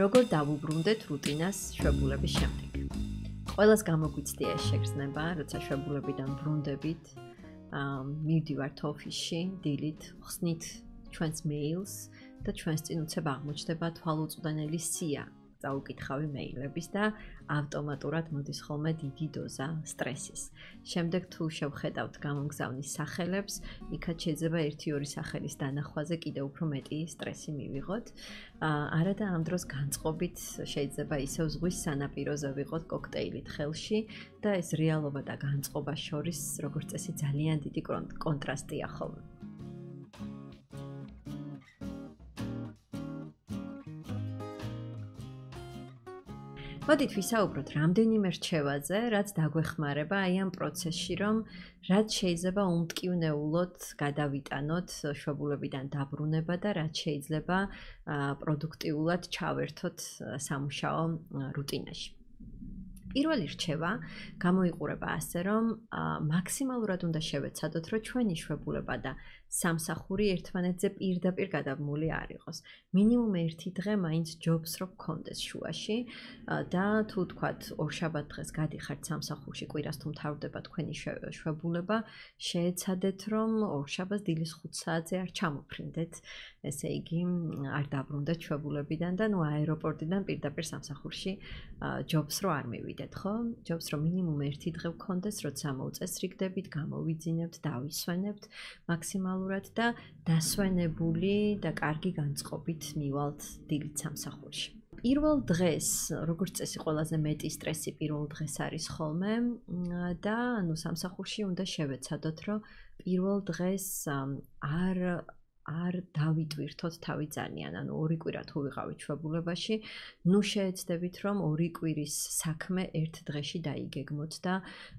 როგორ დავუბრუნდეთ რუტინას შვებულების შემდეგ. ყველას გამოგვიცდია ეს შეგრძნება, როცა შვებულებიდან ბრუნდებით, მივდივართ ოფისში, დილით, ხსნით ჩვენს მეილს და ჩვენს წინ უცებ აღმოჩნდება თვალუწვდენელი სია. Წაუკითხავი მეილების და ავტომატურად მოდის ხოლმე დიდი დოზა სტრესის. შემდეგ თუ შევხედავთ გამომგზავნის სახელებს, იქაც შეიძლება 1-2 სახელის დანახვაზე კიდევ უფრო მეტი სტრესი მივიღოთ. არა და ამ დროს განწყობით შეიძლება ისევ ზღვის სანაპიროზე ვიყოთ კოქტეილით ხელში და ეს რეალობა და განწყობა შორის როგორც წესი ძალიან დიდი კონტრასტია ხოლმე. მოდით ვისაუბროთ რამდენიმე რჩევაზე, რაც დაგვეხმარება აი ამ პროცესში, რომ რაც შეიძლება უმტკივნეულოდ გადავიტანოთ შვებულებიდან დაბრუნება და რაც შეიძლება პროდუქტიულად ჩავერთოთ სამუშაო რუტინაში. პირველი რჩევა გამოიყურება ასე, რომ მაქსიმალურად უნდა შევეცადოთ, რომ ჩვენი შვებულება და სამსახური ერთმანეთზე პირდაპირ გადაბმული არ იყოს. მინიმუმ 1 დღე მაინც ჯობს რო გქონდეს შუაში და თუ თქვათ ორშაბათ დღეს გადიხართ სამსახურში, კვირას თუ მთავრდება თქვენი შვებულება, შეეცადეთ რომ ორშაბათს დილის 5 საათზე არ ჩამოფრინდეთ, ესე იგი არ დაბრუნდეთ შვებულებიდან და აეროპორტიდან პირდაპირ სამსახურში ჯობს რო არ მივიდეთ, ხო? ჯობს რომ მინიმუმ 1 დღე გქონდეს, როცა მოუწესრიგდებით, გამოვიძინებთ, დავისვენებთ მაქსიმალურად და დასვენებული და კარგი განწყობით მივალთ დილით სამსახურში. პირველ დღეს, როგორც წესი, ყველაზე მეტი სტრესი პირველ დღეს არის ხოლმე და ანუ სამსახურში უნდა შევეცადოთ, რომ პირველ დღეს არ დავიტვირთოთ თავი ძალიან, ანუ 2 კვირა თუ ვიყავით შვებულებაში, ნუ შეეცდებით რომ 2 კვირის საქმე 1 დღეში დაიგეგმოთ და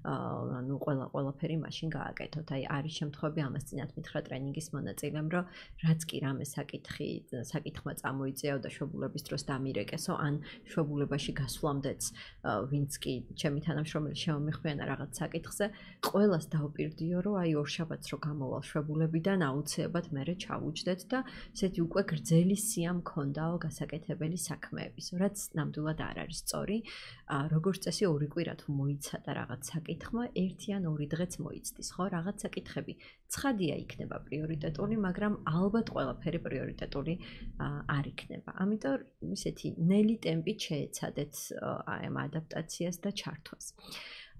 ანუ ყველაფერი მაშინ გააკეთოთ. აი არის შემთხვევები, ამას წინათ მითხრა ტრენინგის მონაწილემ, რომ რაც კი რამე საკითხმა წამოიწიაო და შვებულების დროს დამირეკესო, ან შვებულებაში გასვლამდეც ვინც კი ჩემი თანამშრომელი შემომიხვიანა რაღაც საკითხზე, ყველას დავპირდიო, რომ აი ორშაბათს რო გამოვალ შვებულებიდან აუცილებლად მერე ჩავუჯდეთ და ესეთი უკვე გრძელი სია მქონდაო გასაკეთებელი საქმეების, რაც ნამდვილად არ არის სწორი. როგორც წესი 2 კვირა თუ მოიცადა რაღაც საკითხმა, 1 ან 2 დღეც მოიცდის, ხო? რაღაც საკითხები ცხადია იქნება პრიორიტეტული, მაგრამ ალბათ ყველაფერი პრიორიტეტული არ იქნება. ამიტომ ისეთი ნელი ტემპით შეეცადეთ ამ ადაპტაციას და ჩართვას.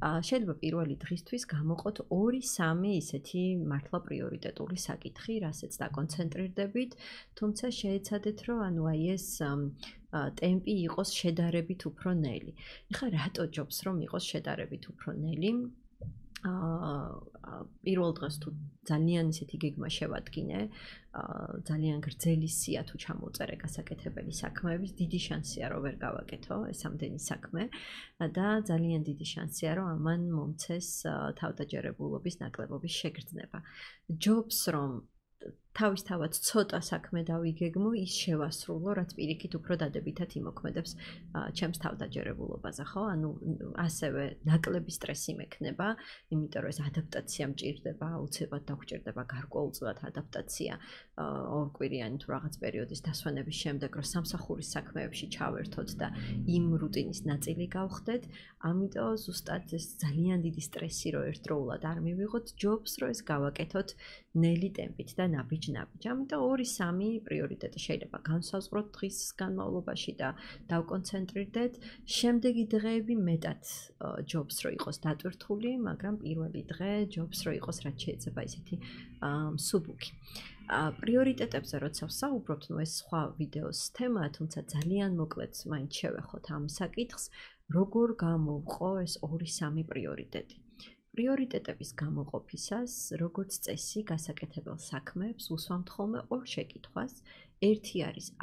შეიძლება პირველი დღისთვის გამოყოთ 2-3 ისეთი მართლა პრიორიტეტული საკითხი, რასაც დაკონცენტრირდებით, თუმცა შეეცადეთ, რომ ანუ აი ეს ტემპი იყოს შედარებით უფრო ნელი. ეხლა რატო ჯობს რომ იყოს შედარებით უფრო ნელი? პირველ დღეს თუ ძალიან ისეთი გეგმა შევადგინე, ძალიან გრძელი სია თუ ჩამოვწერე გასაკეთებელი საქმეების, დიდი შანსია რომ ვერ გავაკეთო ეს ამდენი საქმე და ძალიან დიდი შანსია რომ ამან მომცეს თავდაჯერებულობის ნაკლებობის შეგრძნება. ჯობს რომ თავისთავად ცოტა საქმე დავიგეგმო, ის შევასრულო, რაც პირიქით უფრო დადებითად იმოქმედებს ჩემს თავდაჯერებულობაზე, ხო? ანუ ასევე ნაკლები სტრესი მექნება, იმიტომ რომ ეს ადაპტაცია მჭირდება, აუცილებლად დაგჭირდება გარკვეულწილად ადაპტაცია 2 კვირიანი თუ რაღაც პერიოდის დასვენების შემდეგ, რომ სამსახურის საქმეებში ჩავერთოთ და იმ რუტინის ნაწილი გავხდეთ, ამიტომ ზუსტად ეს ძალიან დიდი სტრესი რო ერთდროულად არ მივიღოთ, ჯობს რომ ეს გავაკეთოთ ნელი ტემპით და ნაბიჯ-ნაბიჯ. ამიტომ 2-3 პრიორიტეტი შეიძლება განსაზღვროთ დღის განმავლობაში და დავკონცენტრირდეთ. შემდეგი დღეები მეტად ჯობს რომ იყოს დატვირთული, მაგრამ პირველი დღე ჯობს რომ იყოს რაც შეიძლება ისეთი მსუბუქი. პრიორიტეტებზე როცა ვსაუბრობთ, ნუ ეს სხვა ვიდეოს თემაა, თუმცა ძალიან მოკლედ მაინც შევეხოთ ამ საკითხს, როგორ გამოვყო ეს 2-3 პრიორიტეტი. პრიორიტეტების გამოყოფისას, როგორც წესი, გასაკეთებელ საქმეებს უსვამთ ხოლმე 2 შეკითხვას. ერთი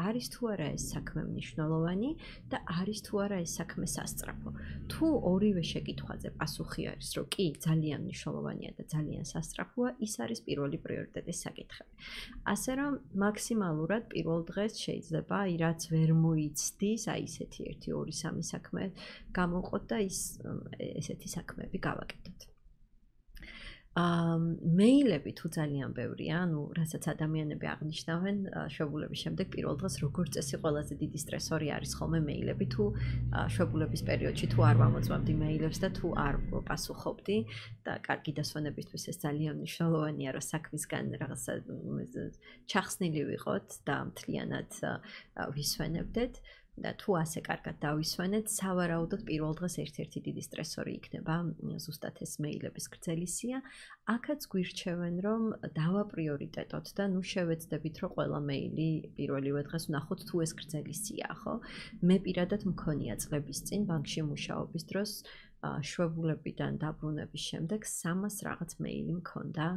არის თუ არა ეს საქმე მნიშვნელოვანი და არის თუ არა ეს საქმე სასწრაფო. თუ ორივე შეკითხვაზე პასუხი არის, რომ კი, ძალიან მნიშვნელოვანია და ძალიან სასწრაფოა, ის არის პირველი პრიორიტეტის საკითხები. ასე რომ მაქსიმალურად პირველ დღეს შეიძლება, აი რაც ვერ მოიცდის, აი ესეთი 1-2-3 საქმე გამოვყოთ და ესეთი საქმეები გავაკეთოთ. მეილები თუ ძალიან ბევრია, ანუ რასაც ადამიანები აღნიშნავენ შვებულების შემდეგ პირველ დღეს როგორც წესი ყველაზე დიდი სტრესორი არის ხოლმე მეილები თუ შვებულების პერიოდში თუ არ ვამოწმებდი მეილებს და თუ არ პასუხობდი და კარგი დასვენებისთვის ეს ძალიან მნიშვნელოვანია რომ საქმისგან რაღაცა ჩახსნილი ვიყოთ და მთლიანად ვისვენებდეთ და თუ ასე კარგად დავისვენეთ, სავარაუდოდ პირველ დღეს ერთ-ერთი დიდი სტრესორი იქნება ზუსტად ეს მეილების გრძელისია. აქაც გვირჩევენ, რომ დავაპრიორიტეტოთ და ნუ შევეცდებით, რომ ყველა მეილი პირველივე დღეს ვნახოთ თუ ეს გრძელისია, ხო? მე პირადად მქონია წლების წინ ბანკში მუშაობის დროს შვებულებიდან დაბრუნების შემდეგ 300 რაღაც მეილი მქონდა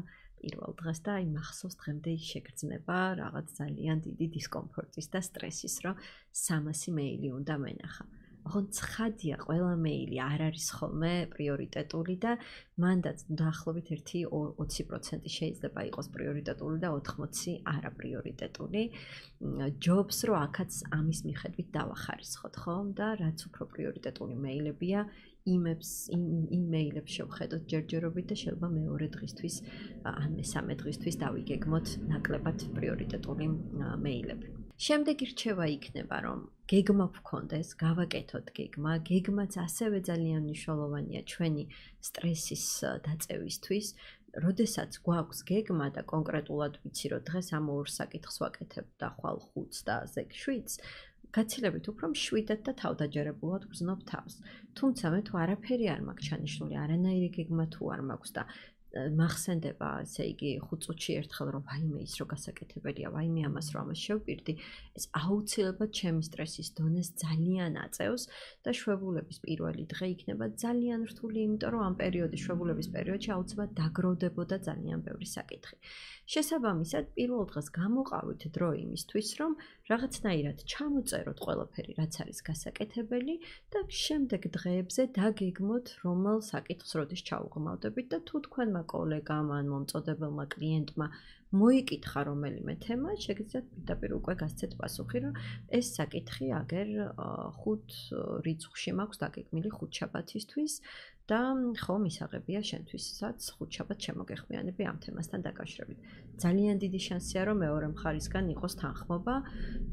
პირველ დღეს და აი მახსოვს დღემდე შეგრძნება რაღაც ძალიან დიდი დისკომფორტის და სტრესის, რომ 300 მეილი უნდა მენახა. ოღონდ ცხადია, ყველა მეილი არ არის ხოლმე პრიორიტეტული და მანდაც დაახლოებით 20% შეიძლება იყოს პრიორიტეტული და 80% არაპრიორიტეტული. ჯობს რომ აქაც ამის მიხედვით დავახარისხოთ, ხო? და რაც უფრო პრიორიტეტული მეილებია, იმ მეილებს შევხედოთ ჯერჯერობით და შეიძლება მეორე დღისთვის ან მესამე დღისთვის დავიგეგმოთ ნაკლებად პრიორიტეტული მეილები. შემდეგი რჩევა იქნება, რომ გეგმა ვქონდეს, გავაკეთოთ გეგმა. გეგმაც ასევე ძალიან მნიშვნელოვანია ჩვენი სტრესის დაწევისთვის. როდესაც გვაქვს გეგმა და კონკრეტულად ვიცი, რომ დღეს ამ ორ საკითხს ვაკეთებ და ხვალ 5-ს და ზეგ 7-ს, გაცილებით უფრო მშვიდად და თავდაჯერებულად ვგრძნობ თავს. თუმცა მე თუ არაფერი არ მაქვს ჩანიშნული, არანაირი გეგმა თუ არ მაქვს და მახსენდება, ესე იგი 5 წუთში ერთხელ რომ ვაიმე ის რო გასაკეთებელია, ვაიმე ამას რომ ამას შევპირდი, ეს აუცილებლად ჩემი სტრესის დონეს ძალიან აწევს და შვებულების პირველი დღე იქნება ძალიან რთული, იმიტომ რომ ამ პერიოდის შვებულების პერიოდში აუცილებლად დაგროვდებოდა ძალიან ბევრი საკითხი. შესაბამისად, პირველ დღეს გამოყავით დრო იმისთვის, რომ რაღაცნაირად ჩამოწეროთ ყველაფერი, რაც არის გასაკეთებელი და შემდეგ დღეებზე დაგეგმოთ, რომელ საკითხს როდის ჩაუღმავდებით და თუ თქვენმა კოლეგამ ან მომწოდებელმა კლიენტმა მოიკითხა რომელიმე თემა, შეგიძლიათ პირდაპირ უკვე გასცეთ პასუხი, რომ ეს საკითხი აგერ 5 რიცხვში მაქვს დაგეგმილი 5 შაბათისთვის და ხო მისაღებია შენთვისაც 5 შაბათს შემოგეხმიანები ამ თემასთან დაკავშირებით. ძალიან დიდი შანსია, რომ მეორე მხარისგან იყოს თანხმობა.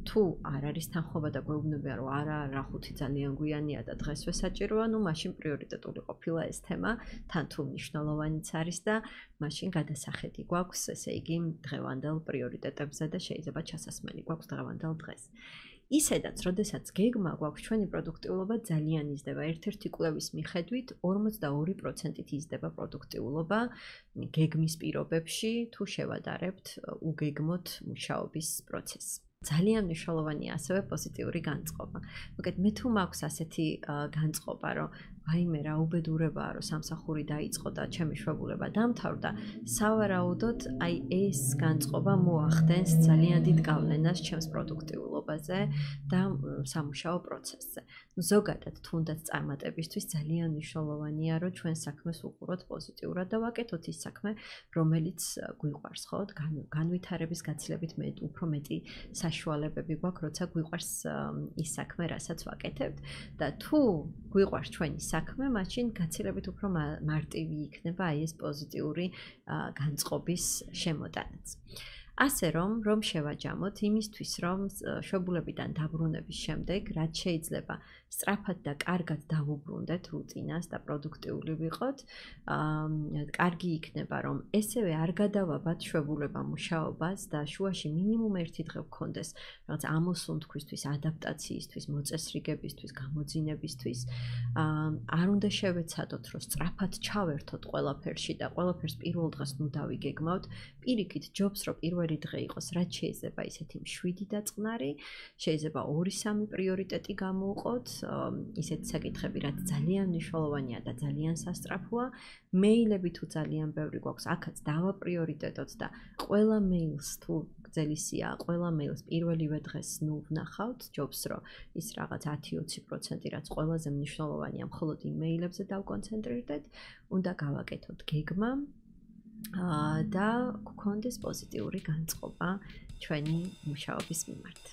თუ არ არის თანხმობა და გვეუბნებიან, რომ არა, რა 5 ძალიან გვიანია და დღესვე საჭიროა, ნუ მაშინ პრიორიტეტული ყოფილა ეს თემა, თან თუ მნიშვნელოვანიც არის და მაშინ გადასახედი გვაქვს, ესე იგი, დღევანდელ პრიორიტეტებზე და შეიძლება ჩასასმელი გვაქვს დღევანდელ დღეს. ისედაც, როდესაც გეგმა გვაქვს, ჩვენი პროდუქტიულობა ძალიან იზრდება. ერთ-ერთი კვლევის მიხედვით 42%-ით იზრდება პროდუქტიულობა გეგმის პირობებში, თუ შევადარებთ უგეგმოთ მუშაობის პროცესს. ძალიან მნიშვნელოვანია ასევე პოზიტიური განწყობა. მოგეთ მე თუ მაქვს ასეთი განწყობა, რომ ვაიმე რა უბედურებაა, რომ სამსახური დაიწყო და ჩემი შვებულება დამთავრდა, სავარაუდოდ აი ეს განწყობა მოახდენს ძალიან დიდ გავლენას ჩემს პროდუქტიულობაზე და სამუშაო პროცესზე. ზოგადად, თუნდაც წარმატებისთვის ძალიან მნიშვნელოვანია, რომ ჩვენ საქმეს უყუროთ პოზიტიურად და ვაკეთოთ ის საქმე, რომელიც გვიყვარს, ხო? განვითარების გაცილებით უფრო მეტი საშუალებები გვაქვს, როცა გვიყვარს ის საქმე, რასაც ვაკეთებთ და თუ გვიყვარს ჩვენი საქმე, მაშინ გაცილებით უფრო მარტივი იქნება აი ეს პოზიტიური განწყობის შემოტანაც. ასე რომ შევაჯამოთ იმისთვის, რომ შვებულებიდან დაბრუნების შემდეგ, რაც შეიძლება სწრაფად და კარგად დავუბრუნდეთ რუტინას და პროდუქტიული ვიყოთ, კარგი იქნება, რომ ესევე არ გადავაბათ შვებულება მუშაობას და შუაში მინიმუმ 1 დღე გქონდეს რაღაც ამოსუნთქვისთვის, ადაპტაციისთვის, მოწესრიგებისთვის, გამოძინებისთვის. არ უნდა შევეცადოთ, რომ სწრაფად ჩავერთოთ ყველაფერში და ყველაფერს პირველ დღეს ნუ დავიგეგმავთ. პირიქით, ჯობს რომ პირველი დღე იყოს, რაც შეიძლება ისეთი მშვიდი და წყნარი, შეიძლება 2-3 პრიორიტეტი გამოვყოთ, ისეთი საკითხები, რაც ძალიან მნიშვნელოვანია და ძალიან სასწრაფოა. მეილები თუ ძალიან ბევრი გვაქვს, აქაც დავაპრიორიტეტოთ და ყველა მეილს თუ გრძელისია, ყველა მეილს პირველივე დღეს ნუ ვნახავთ, ჯობს რომ ის რაღაც 10-20%, რაც ყველაზე მნიშვნელოვანია, მხოლოდ იმ მეილებზე დავკონცენტრირდეთ, უნდა გავაკეთოთ გეგმა და გქონდეს პოზიტიური განწყობა ჩვენი მუშაობის მიმართ.